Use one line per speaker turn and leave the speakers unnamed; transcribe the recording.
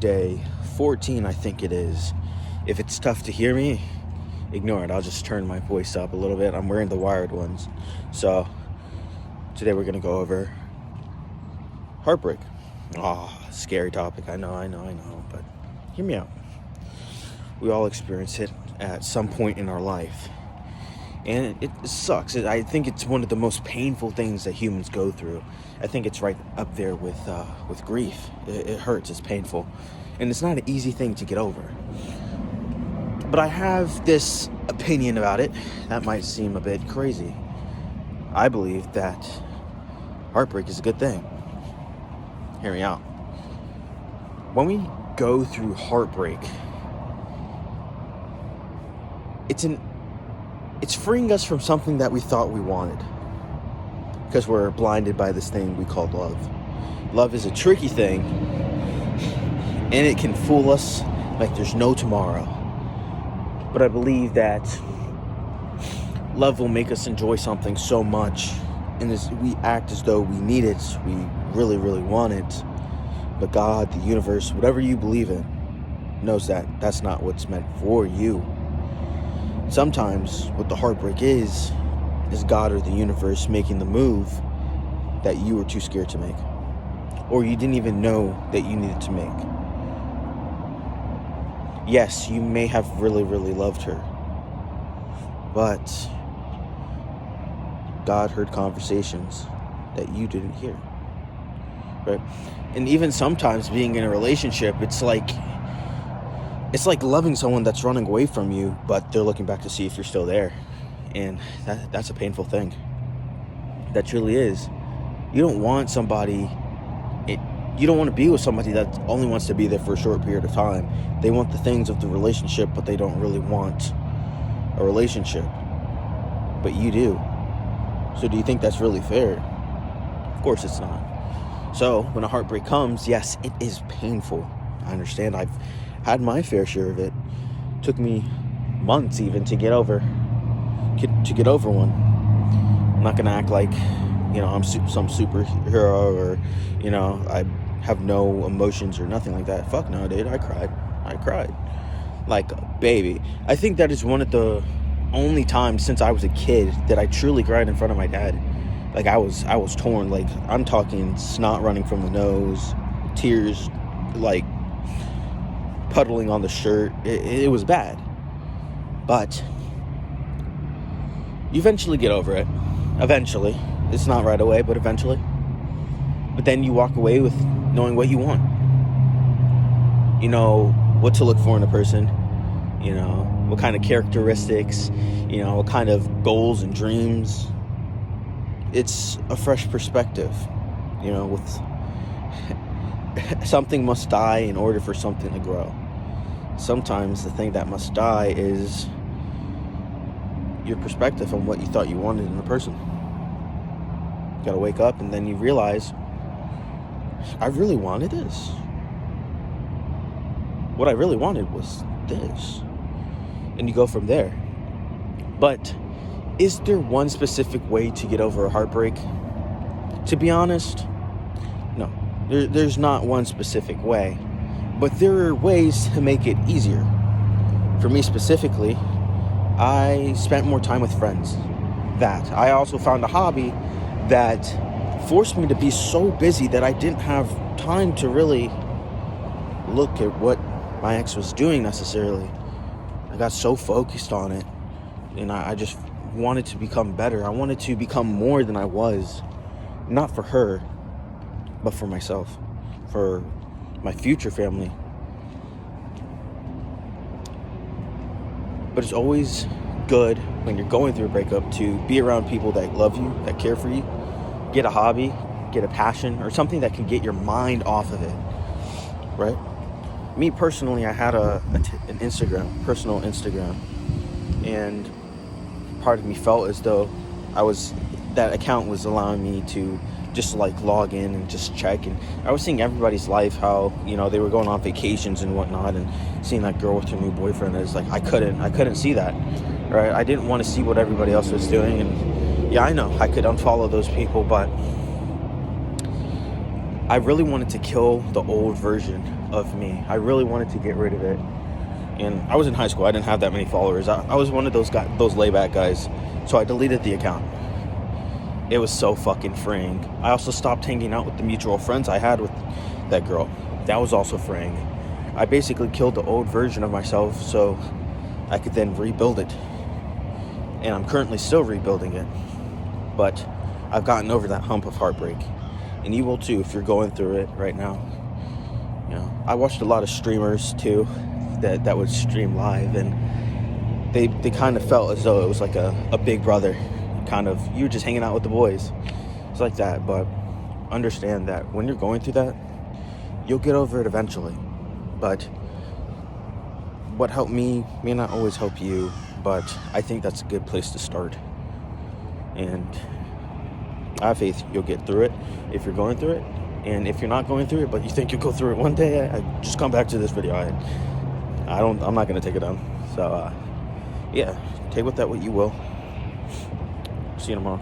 day 14, I think it is. If it's tough to hear me, ignore it. I'll just turn my voice up a little bit. I'm wearing the wired ones. So today we're going to go over heartbreak. Scary topic. I know. But hear me out. We all experience it at some point in our life. And it sucks. I think it's one of the most painful things that humans go through. I think it's right up there with grief. It hurts. It's painful. And it's not an easy thing to get over. But I have this opinion about it that might seem a bit crazy. I believe that heartbreak is a good thing. Hear me out. When we go through heartbreak, it's freeing us from something that we thought we wanted, because we're blinded by this thing we call love. Love is a tricky thing, and it can fool us like there's no tomorrow. But I believe that love will make us enjoy something so much, and we act as though we need it, we really, really want it. But God, the universe, whatever you believe in, knows that that's not what's meant for you. Sometimes what the heartbreak is God or the universe making the move that you were too scared to make, or you didn't even know that you needed to make. Yes, you may have really, really loved her, but God heard conversations that you didn't hear, right? And even sometimes being in a relationship, it's like loving someone that's running away from you, but they're looking back to see if you're still there. And that's a painful thing. That truly is. You don't want somebody, you don't want to be with somebody that only wants to be there for a short period of time. They want the things of the relationship, but they don't really want a relationship. But you do. So do you think that's really fair? Of course it's not. So when a heartbreak comes, yes, it is painful. I understand. I've had my fair share of it. Took me months even to get over one. I'm not gonna act like, I'm some superhero, or, I have no emotions or nothing like that. Fuck no, dude. I cried like a baby. I think that is one of the only times since I was a kid that I truly cried in front of my dad. Like I was torn. Like I'm talking snot running from the nose, tears like puddling on the shirt. It was bad. But you eventually get over it. Eventually. It's not right away, but eventually. But then you walk away with knowing what you want. You know what to look for in a person. You know what kind of characteristics. You know what kind of goals and dreams. It's a fresh perspective. With something must die in order for something to grow. Sometimes the thing that must die is your perspective on what you thought you wanted in a person. You gotta wake up and then you realize, I really wanted this. What I really wanted was this. And you go from there. But is there one specific way to get over a heartbreak? To be honest, no. There's not one specific way. But there are ways to make it easier. For me specifically, I spent more time with friends. I also found a hobby that forced me to be so busy that I didn't have time to really look at what my ex was doing necessarily. I got so focused on it, and I just wanted to become better. I wanted to become more than I was. Not for her, but for myself, for my future family. But it's always good when you're going through a breakup to be around people that love you, that care for you. Get a hobby, get a passion, or something that can get your mind off of it, right? Me personally, I had an personal Instagram, and part of me felt as though that account was allowing me to just like log in and just check. And I was seeing everybody's life, how, they were going on vacations and whatnot, and seeing that girl with her new boyfriend. Is like, I couldn't see that, right? I didn't want to see what everybody else was doing. And yeah, I know I could unfollow those people, but I really wanted to kill the old version of me. I really wanted to get rid of it. And I was in high school. I didn't have that many followers. I was one of those layback guys. So I deleted the account. It was so fucking freeing. I also stopped hanging out with the mutual friends I had with that girl. That was also freeing. I basically killed the old version of myself so I could then rebuild it. And I'm currently still rebuilding it. But I've gotten over that hump of heartbreak. And you will too if you're going through it right now. You know, I watched a lot of streamers too that would stream live, and they kind of felt as though it was like a big brother kind of, you were just hanging out with the boys. It's like that. But understand that when you're going through that, you'll get over it eventually. But what helped me may not always help you, but I think that's a good place to start. And I have faith you'll get through it if you're going through it. And if you're not going through it, but you think you'll go through it one day, I just come back to this video. I'm not going to take it down. So, yeah, take with that what you will. See you tomorrow.